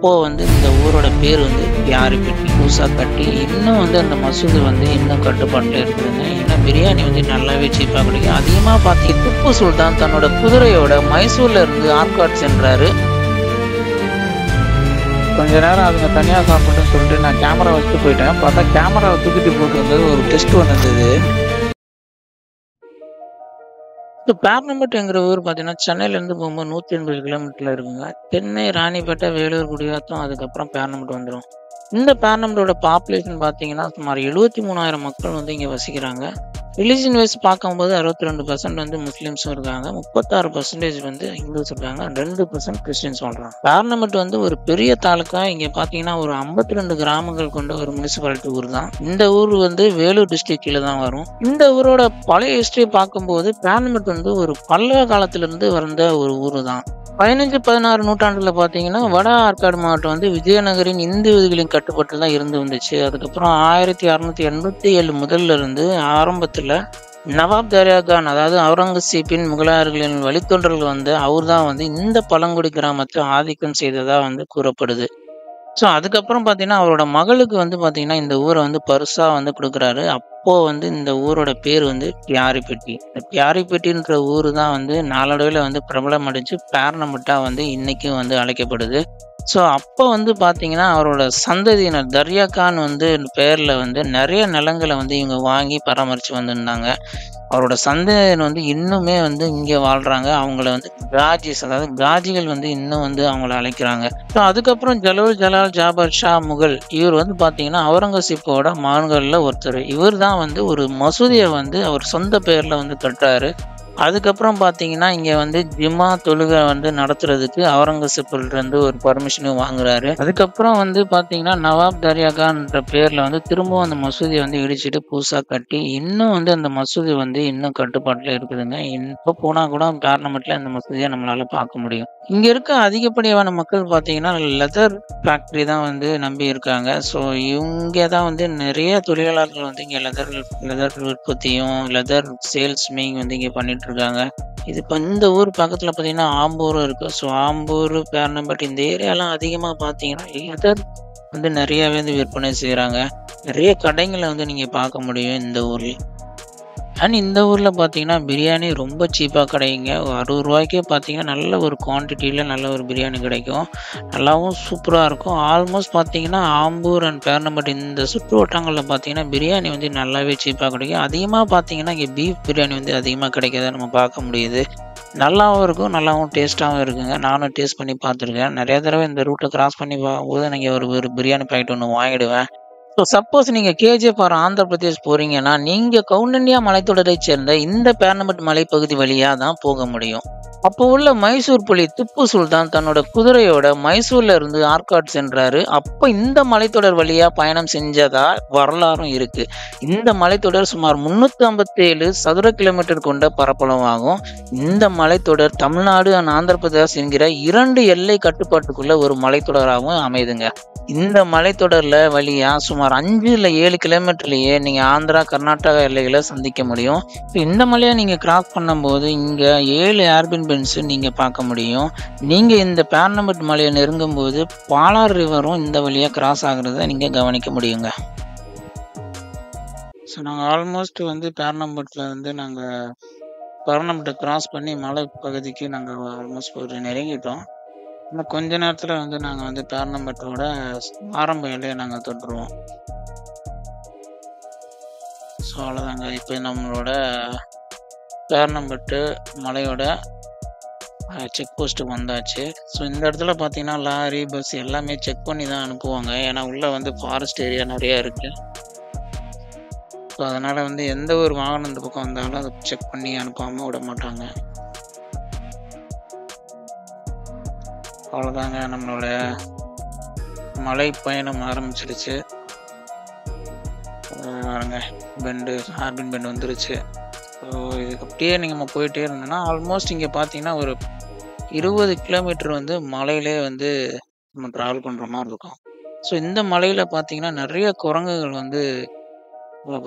அப்போ வந்து இந்த ஊரோட பேர் வந்து பியாரிப்பட்டி. புதுசா கட்டி இன்னும் வந்து அந்த மசூதி வந்து இன்னும் கட்டுப்பாட்டுல இருக்குதுங்க. இன்னும் பிரியாணி வந்து நல்லாவே சீப்பா கிடைக்கும். அதிகமா பார்த்தீங்கன்னா திப்பு சுல்தான் தன்னோட குதிரையோட மைசூர்ல இருந்து ஆர்காட் சென்றாரு. கொஞ்ச நேரம் அதுங்க தனியா சாப்பிட்டுன்னு சொல்லிட்டு நான் கேமரா வச்சுட்டு போயிட்டேன். பார்த்தா கேமராவை தூக்கிட்டு போட்டு வந்தது ஒரு டெஸ்ட் வந்தது. இந்த பேர்னம்பட்டுங்கிற ஊர் பார்த்தீங்கன்னா சென்னையிலேருந்து போகும்போது 180 கிலோமீட்டர்ல இருக்குங்க. சென்னை, ராணிப்பேட்டை, வேலூர், குடியாத்தம் அதுக்கப்புறம் பேர்னம்பட்டு வந்துடும். இந்த பேர்னம்பட்டோட பாப்புலேஷன் பார்த்தீங்கன்னா சுமார் 73,000 மக்கள் வந்து இங்கே வசிக்கிறாங்க. ரிலீஜன் வைஸ் பார்க்கும்போது 62% வந்து முஸ்லீம்ஸும் இருக்காங்க, 36% வந்து ஹிந்துஸ் இருக்காங்க, 2% கிறிஸ்டின்ஸ் வாழ்றாங்க. பேர்னம்பட்டு வந்து ஒரு பெரிய தாலுக்கா. இங்கே பார்த்தீங்கன்னா ஒரு 52 கிராமங்கள் கொண்ட ஒரு முனிசிபாலிட்டி ஊர் தான். இந்த ஊர் வந்து வேலூர் டிஸ்ட்ரிக்ட் கீழே தான் வரும். இந்த ஊரோட பழைய ஹிஸ்டரி பார்க்கும்போது பேர்னம்பட்டு வந்து ஒரு பல்லவ காலத்திலிருந்து வந்த ஒரு ஊர் தான். 15-16 நூற்றாண்டுல பார்த்தீங்கன்னா வட ஆற்காடு மாவட்டம் வந்து விஜயநகரின் இந்துக்களின் கட்டுப்பாட்டில் தான் இருந்து வந்துச்சு. அதுக்கப்புறம் 1687 முதல்ல இருந்து ஆரம்பத்தில் நவாப் தரியா கான், அதாவது அவுரங்கசீப்பின் முகலாயர்களின் வழித்தொன்றர்கள் வந்து அவர் தான் வந்து இந்த பழங்குடி கிராமத்தை ஆதிக்கம் செய்ததா வந்து கூறப்படுது. ஸோ அதுக்கப்புறம் பார்த்தீங்கன்னா அவரோட மகளுக்கு வந்து பார்த்தீங்கன்னா இந்த ஊரை வந்து பரிசா வந்து கொடுக்குறாரு. அப்போ வந்து இந்த ஊரோட பேர் வந்து பியாரிப்பட்டி. இந்த பியாரிப்பட்டின்ற ஊர் தான் வந்து நாளடைவில் வந்து பிரபலம் அடைஞ்சு பேர்னம்பட்டா வந்து இன்னைக்கும் வந்து அழைக்கப்படுது. ஸோ அப்போ வந்து பார்த்தீங்கன்னா அவரோட சந்ததியினர் தர்யா கான் வந்து பேரில் வந்து நிறைய நிலங்களை வந்து இவங்க வாங்கி பராமரித்து வந்துருந்தாங்க. அவரோட சந்ததியினர் வந்து இன்னுமே வந்து இங்கே வாழ்கிறாங்க. அவங்கள வந்து காஜிஸ், அதாவது காஜிகள் வந்து இன்னும் வந்து அவங்கள அழைக்கிறாங்க. ஸோ அதுக்கப்புறம் ஜலால் ஜாபர் ஷா முகல் இவர் வந்து பார்த்தீங்கன்னா அவுரங்கசீப்போட மகன்களில் ஒருத்தர். இவர் தான் வந்து ஒரு மசூதியை வந்து அவர் சொந்த பேரில் வந்து கட்டுறாரு. அதுக்கப்புறம் பார்த்தீங்கன்னா இங்கே வந்து ஜிம்மா தொழுகை வந்து நடத்துறதுக்கு அவுரங்கசீப்லேருந்து ஒரு பர்மிஷனும் வாங்குறாரு. அதுக்கப்புறம் வந்து பார்த்தீங்கன்னா நவாப் தரியா கான்ற பேரில் வந்து திரும்பவும் அந்த மசூதியை வந்து இடிச்சிட்டு புதுசாக கட்டி இன்னும் வந்து அந்த மசூதி வந்து இன்னும் கட்டுப்பாட்டில் இருக்குதுங்க. இப்போ போனால் கூட பேர்னம்பட்டில் அந்த மசூதியை நம்மளால பார்க்க முடியும். இங்கே இருக்க அதிகப்படியான மக்கள் பார்த்தீங்கன்னா லெதர் ஃபேக்ட்ரி தான் வந்து நம்பி இருக்காங்க. ஸோ இவங்க தான் வந்து நிறைய தொழிலாளர்கள் வந்து இங்கே லெதர் உற்பத்தியும் லெதர் சேல்ஸ் மேக்கிங் வந்து இங்கே பண்ணிட்டு இருக்காங்க. இது இப்போ இந்த ஊர் பக்கத்தில் பார்த்தீங்கன்னா ஆம்பூரும் இருக்கு. ஸோ ஆம்பூர், பேர்னம்பட்டு இந்த ஏரியாலாம் அதிகமாக பார்த்தீங்கன்னா லெதர் வந்து நிறையாவே வந்து விற்பனை செய்கிறாங்க. நிறைய கடைகளை வந்து நீங்கள் பார்க்க முடியும் இந்த ஊரில். அண்ட் இந்த ஊரில் பார்த்தீங்கன்னா பிரியாணி ரொம்ப சீப்பாக கிடைக்குங்க. 60 ரூபாய்க்கே பார்த்தீங்கன்னா நல்ல ஒரு குவான்டிட்டியில் நல்ல ஒரு பிரியாணி கிடைக்கும். நல்லாவும் சூப்பராக இருக்கும். ஆல்மோஸ்ட் பார்த்தீங்கன்னா ஆம்பூர் அண்ட் பேர்னம்பட்டு இந்த சுற்று வட்டங்களில் பார்த்தீங்கன்னா பிரியாணி வந்து நல்லாவே சீப்பாக கிடைக்கும். அதிகமாக பார்த்தீங்கன்னா இங்கே பீஃப் பிரியாணி வந்து அதிகமாக கிடைக்கிறத நம்ம பார்க்க முடியுது. நல்லாவும் இருக்கும், நல்லாவும் டேஸ்ட்டாகவும் இருக்குங்க. நானும் டேஸ்ட் பண்ணி பார்த்துருக்கேன். நிறைய தடவை இந்த ரூட்டில் கிராஸ் பண்ணி போகும்போது நீங்கள் ஒரு பிரியாணி பாக்கெட் ஒன்று வாங்கிடுவேன். ஸோ சப்போஸ் நீங்கள் கேஜிஎஃப் ஆர் ஆந்திர பிரதேஷ் போகிறீங்கன்னா நீங்கள் கவுண்டன்யா மலைத்தொடரை சேர்ந்த இந்த பேர்னம்பட்டு மலைப்பகுதி வழியாக தான் போக முடியும். அப்போ உள்ள மைசூர் புலி திப்பு சுல்தான் தன்னோட குதிரையோட மைசூர்ல இருந்து ஆர்காட் சென்றாரு. அப்போ இந்த மலைத்தொடர் வழியா பயணம் செஞ்சதா வரலாறும் இருக்கு. இந்த மலைத்தொடர் சுமார் 357 சதுர கிலோமீட்டர் கொண்ட பரப்பளவாகும். இந்த மலைத்தொடர் தமிழ்நாடு அண்ட் ஆந்திர பிரதேஷ் என்கிற 2 எல்லை கட்டுப்பாட்டுக்குள்ள ஒரு மலைத்தொடராகவும் அமைதுங்க. இந்த மலைத்தொடர்ல வழியா சுமார் 5 இல்ல 7 கிலோமீட்டர்லயே நீங்க ஆந்திரா, கர்நாடகா எல்லைகளை சந்திக்க முடியும். இந்த மலையை நீங்க கிராஸ் பண்ணும்போது இங்க 7 ஏர்பின் பென்ஸ் நீங்க பார்க்க முடியும். நீங்க இந்த பேர்னம்பட்டு மலையை நெருங்கும் போது பாலார் ரிவரும் இந்த வழியா கிராஸ் ஆகுறத நீங்க கவனிக்க முடியுங்க. ஸோ நாங்கள் ஆல்மோஸ்ட் வந்து பேர்னம்பட்டை கிராஸ் பண்ணி மலை பகுதிக்கு நாங்கள் ஆல்மோஸ்ட் ஒரு நெருங்கிட்டோம். இன்னும் கொஞ்ச நேரத்தில் வந்து நாங்கள் வந்து பேர்னம்பட்டோட ஆரம்ப எல்லையை நாங்கள் தொட்டுருவோம். ஸோ அவ்வளோதாங்க. இப்போ நம்மளோட பேர்னம்பட்டு மலையோட செக் போஸ்ட்டுக்கு வந்தாச்சு. ஸோ இந்த இடத்துல பார்த்தீங்கன்னா லாரி, பஸ் எல்லாமே செக் பண்ணி தான் அனுப்புவாங்க. ஏன்னா உள்ளே வந்து ஃபாரஸ்ட் ஏரியா நிறையா இருக்குது. ஸோ அதனால் வந்து எந்த ஒரு வாகனம் இந்த பக்கம் வந்தாலும் அதை செக் பண்ணி அனுப்பாமல் விட மாட்டாங்க. அவ்வளோதாங்க, நம்மளோட மலை பயணம் ஆரம்பிச்சிடுச்சு. பாருங்க, ஹார்பின் பெண்டு வந்துருச்சு. ஸோ இதுக்கு அப்படியே நம்ம போயிட்டே இருந்தோம்னா ஆல்மோஸ்ட் இங்கே பார்த்தீங்கன்னா ஒரு 20 கிலோமீட்டர் வந்து மலையிலே வந்து நம்ம ட்ராவல் பண்ணுற மாதிரி இருக்கும். ஸோ இந்த மலையில் பார்த்தீங்கன்னா நிறைய குரங்குகள் வந்து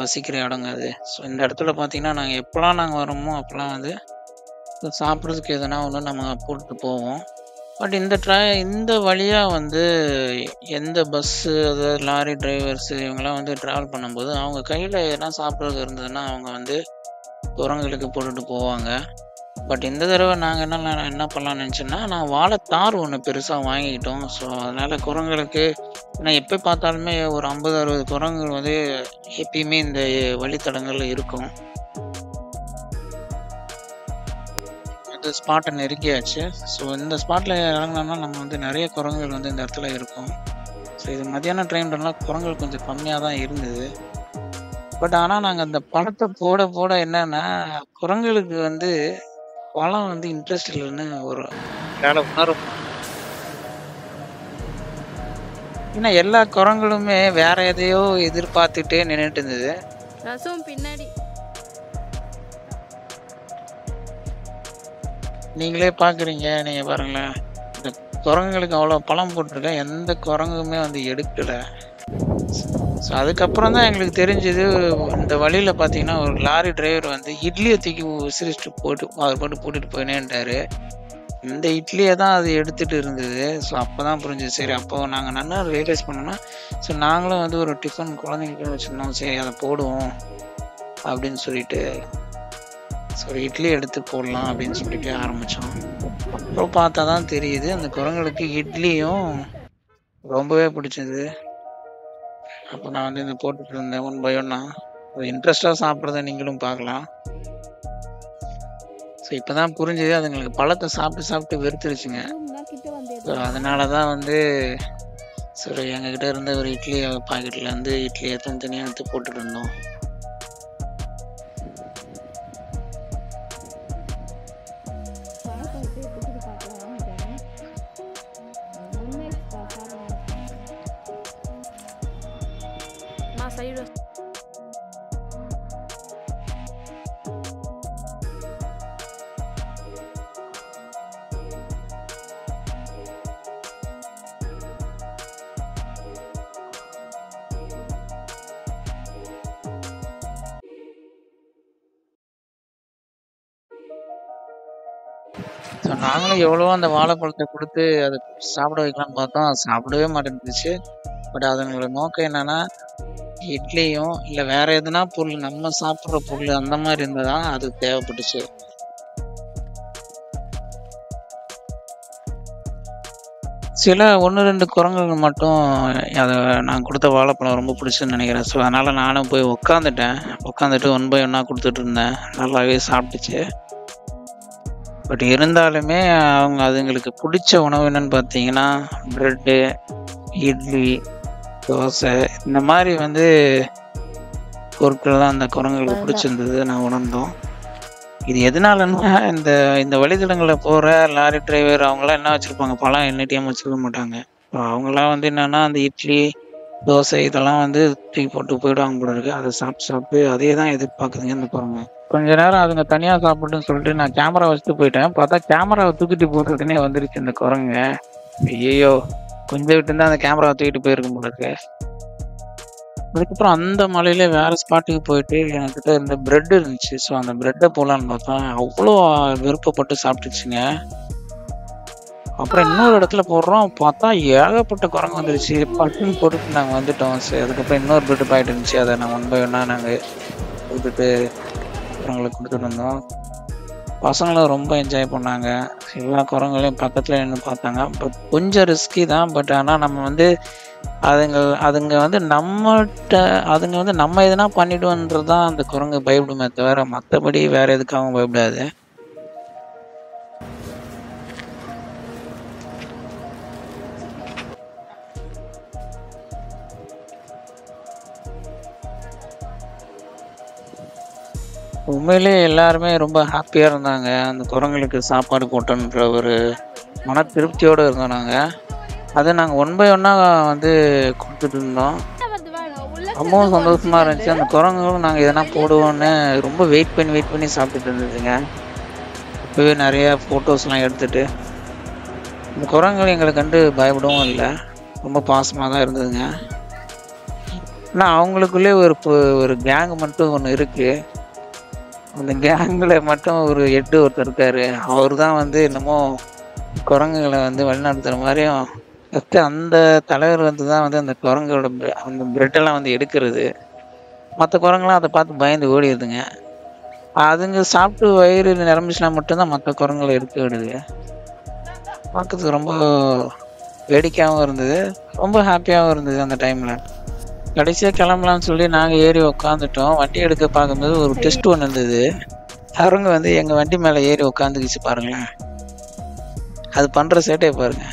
வசிக்கிற இடங்க அது. ஸோ இந்த இடத்துல பார்த்தீங்கன்னா நாங்கள் எப்போலாம் வரோமோ அப்போலாம் வந்து சாப்பிட்றதுக்கு எதுனா ஒன்று நம்ம போட்டுட்டு போவோம். பட் இந்த வழியா வந்து எந்த பஸ்ஸு, அதாவது லாரி டிரைவர்ஸு இவங்கலாம் வந்து ட்ராவல் பண்ணும்போது, அவங்க கையில எதனா சாப்பிடுறது இருந்ததுன்னா, அவங்க வந்து குரங்குகளுக்கு போட்டுட்டு போவாங்க. பட் இந்த தடவ நாங்க என்ன பண்ணலாம்னு நெனச்சோன்னா, நான் வாழைத்தார் ஒண்ணு பெருசா வாங்கிக்கிட்டோம். ஸோ, அதனால குரங்குகளுக்கு ஏன்னா எப்ப பார்த்தாலுமே ஒரு 50, 60 குரங்குகள் வந்து எப்பயுமே இந்த வழித்தடங்கள்ல இருக்கும். இந்த ஸ்பாட்ட நெருங்கியாச்சு. ஸோ, இந்த ஸ்பாட்ல இறங்குனோம்னா நம்ம வந்து நெறைய குரங்குகள் வந்து இந்த இடத்துல இருக்கும். ஸோ, இது மத்தியான டைம்லலாம் குரங்குகள் கொஞ்சம் கம்மியா தான் இருந்தது. பட் ஆனா நாங்க அந்த பழத்த போட என்னன்னா, குரங்குகளுக்கு வந்து பழம் வந்து இன்ட்ரெஸ்ட் இல்லன்னு ஒரு எங்களால உணர ஏன்னா எல்லா குரங்குகளுமே வேற எதையோ எதிர்பார்த்துட்டே நின்னுட்டு இருந்தது. ரசம் பின்னாடி நீங்களே பார்க்குறீங்க. நீங்க பாருங்களேன். இந்த குரங்குகளுக்கு அவ்வளோ பழம் போட்டிருக்கேன். எந்த குரங்குமே வந்து எடுக்கல. ஸோ அதுக்கப்புறம் தான் எங்களுக்கு தெரிஞ்சது, இந்த வழியில பார்த்தீங்கன்னா, ஒரு லாரி டிரைவர் வந்து இட்லிய தூக்கி விசிறிச்சுட்டு அவர் பாட்டுக்கு போட்டுட்டு போயினேன்ட்டாரு. இந்த இட்லிய தான் அது எடுத்துட்டு இருந்தது. ஸோ அப்பதான் புரிஞ்சுது. சரி அப்போ நாங்க நல்லா ரியலைஸ் பண்ணோம்னா, ஸோ நாங்களும் வந்து ஒரு டிஃபன் குழந்தைங்களுக்கு வச்சிருந்தோம். சரி அத போடுவோம் அப்படின்னு சொல்லிட்டு, சரி இட்லி எடுத்து போடலாம் அப்படின்னு சொல்லிட்டு ஆரம்பிச்சோம். அப்புறம் பார்த்தா தான் தெரியுது, அந்த குரங்குகளுக்கு இட்லியும் ரொம்பவே பிடிச்சது. அப்போ நான் வந்து இந்த போட்டுட்டு இருந்தேன் ஒன் பை ஒன்னா. அது இன்ட்ரெஸ்டா சாப்பிட்றத நீங்களும் பார்க்கலாம். ஸோ இப்பதான் புரிஞ்சுது, அதுங்களுக்கு பழத்தை சாப்பிட்டு சாப்பிட்டு வெறுத்துருச்சுங்க. கிட்ட வந்து ஸோ அதனால தான் வந்து சரி எங்ககிட்ட இருந்த ஒரு இட்லி பாக்கெட்ல இருந்து இட்லியை தனித்தனியாக எடுத்து போட்டுட்டு இருந்தோம். சைடு ஸோ நாங்களும் எவ்வளவோ அந்த வாழைப்பழத்தை கொடுத்து அதை சாப்பிட வைக்கலாம்னு பார்த்தோம். அது சாப்பிடவே மாட்டேங்குச்சு. பட் அதனோட நோக்கம் என்னன்னா, இட்லியும் இல்லை வேற எதுனா பொருள் நம்ம சாப்பிட்ற பொருள் அந்த மாதிரி இருந்தால் தான் அது தேவைப்பட்டுச்சு. சில 1, 2 குரங்குகள் மட்டும் அதை நான் கொடுத்த வாழைப்பழம் ரொம்ப பிடிச்சுன்னு நினைக்கிறேன். ஸோ அதனால் நானும் போய் உட்காந்துட்டு ஒன் பை ஒன்னாக கொடுத்துட்டு இருந்தேன். நல்லாவே சாப்பிட்டுச்சு. பட் இருந்தாலுமே அதுங்களுக்கு பிடிச்ச உணவு என்னன்னு பார்த்தீங்கன்னா, ப்ரெட்டு, இட்லி, தோசை இந்த மாதிரி வந்து பொருட்கள் தான் அந்த குரங்குகளுக்கு பிடிச்சிருந்தது நான் உணர்ந்தோம். இது எதனாலன்னா, இந்த இந்த வழித்தடங்களில் போகிற லாரி டிரைவர் அவங்களாம் என்ன வச்சுருப்பாங்க, பழம் எனி டைம் வச்சுருக்க மாட்டாங்க. அவங்களாம் வந்து என்னென்னா அந்த இட்லி, தோசை இதெல்லாம் வந்து தூக்கி போட்டு போயிடுவாங்க போல இருக்கு. அதை சாப்பிட்டு அதே தான் எதிர்பார்க்குதுங்க இந்த குரங்கு. கொஞ்ச நேரம் அதுங்க தனியாக சாப்பிட்டுன்னு சொல்லிட்டு நான் கேமரா வச்சுட்டு போயிட்டேன். பார்த்தா கேமராவை தூக்கிட்டு போகிறதுனே வந்துருச்சு இந்த குரங்க. ஐயோ, கொஞ்சம் விட்டு இருந்தால் அந்த கேமராவை தூக்கிட்டு போயிருக்கும் போல இருக்கு. அதுக்கப்புறம் அந்த மலையில வேற ஸ்பாட்டுக்கு போயிட்டு என்கிட்ட இருந்த பிரெட் இருந்துச்சு. ஸோ அந்த பிரெட்டை போடலான்னு பார்த்தா அவ்வளோ விருப்பப்பட்டு சாப்பிட்டுச்சுங்க. அப்புறம் இன்னொரு இடத்துல போடுறோம், பார்த்தா ஏகப்பட்ட குரங்கு வந்துருச்சு. பட்டுன்னு போட்டுட்டு நாங்கள் வந்துட்டோம். சரி அதுக்கப்புறம் இன்னொரு பிரெட் பாக்கெட் இருந்துச்சு. அதை நான் ஒன் பை ஒன்னா நாங்கள் கொடுத்துட்டு குரங்களுக்கு கொடுத்துட்டு இருந்தோம். பசங்களும் ரொம்ப என்ஜாய் பண்ணாங்க. எல்லா குரங்குகளையும் பக்கத்தில் நின்று பார்த்தாங்க. பட் கொஞ்சம் ரிஸ்கி தான். பட் ஆனால் நம்ம வந்து அதுங்க வந்து அதுங்க வந்து நம்ம எதுனா பண்ணிடுவோன்றது தான் அந்த குரங்கு பயப்படுமே தவிர மற்றபடி வேற எதுக்காகவும் பயப்படாது. உண்மையிலே எல்லாருமே ரொம்ப ஹாப்பியாக இருந்தாங்க. அந்த குரங்களுக்கு சாப்பாடு போட்டோன்ற ஒரு மன திருப்தியோடு இருந்தோம் நாங்கள். அதை நாங்கள் ஒன் பை ஒன்னாக வந்து கொடுத்துட்டு இருந்தோம். ரொம்பவும் சந்தோஷமாக இருந்துச்சு. அந்த குரங்குகளும் நாங்கள் எதனா போடுவோன்னு ரொம்ப வெயிட் பண்ணி சாப்பிட்டுட்டு இருந்ததுங்க. இப்போவே நிறையா ஃபோட்டோஸ்லாம் எடுத்துகிட்டு இந்த குரங்குகள் எங்களை கண்டு பயப்படவும் இல்லை, ரொம்ப பாசமாக தான் இருந்ததுங்க. ஆனால் அவங்களுக்குள்ளே ஒரு கேங் மட்டும் ஒன்று இருக்குது. அந்த கேங்கில் மட்டும் ஒரு ஒருத்தர் இருக்காரு. அவர் தான் வந்து என்னமோ குரங்குகளை வந்து வழிநடத்துற மாதிரியும் ஃபர்ஸ்ட் அந்த தலைவர் வந்து தான் வந்து அந்த குரங்கோட அந்த பிரெட்டெல்லாம் வந்து எடுக்கிறது. மற்ற குரங்குலாம் அதை பார்த்து பயந்து ஓடிடுதுங்க. அதுங்க சாப்பிட்டு வயிறு நிரம்பிச்சுனா மட்டும்தான் மற்ற குரங்குகளை எடுக்க விடுது. பார்க்கறதுக்கு ரொம்ப வேடிக்கையாகவும் இருந்தது, ரொம்ப ஹாப்பியாகவும் இருந்தது அந்த டைமில். கடைசியாக கிளம்பலாம்னு சொல்லி நாங்கள் ஏறி உக்காந்துட்டோம். வண்டி எடுக்க பார்க்கும்போது ஒரு டெஸ்ட் ஒன்று இருந்தது. குரங்கு வந்து எங்கள் வண்டி மேலே ஏறி உட்காந்துக்கிச்சு பாருங்களேன். அது பண்ணுற சேட்டையை பாருங்க.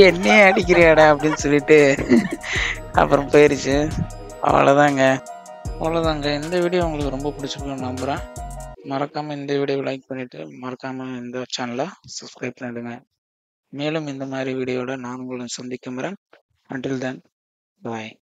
என்னையே அடிக்கிறியாடா அப்படின்னு சொல்லிட்டு அப்புறம் போயிருச்சு. அவ்வளோதாங்க. இந்த வீடியோ உங்களுக்கு ரொம்ப பிடிச்சிருக்குன்னு நம்புகிறேன். மறக்காமல் இந்த வீடியோவை லைக் பண்ணிவிட்டு மறக்காமல் இந்த சேனலை சப்ஸ்கிரைப் பண்ணிடுங்க. மேலும் இந்த மாதிரி வீடியோட நான் உங்களை சந்திக்கும் வரேன். Until then, bye.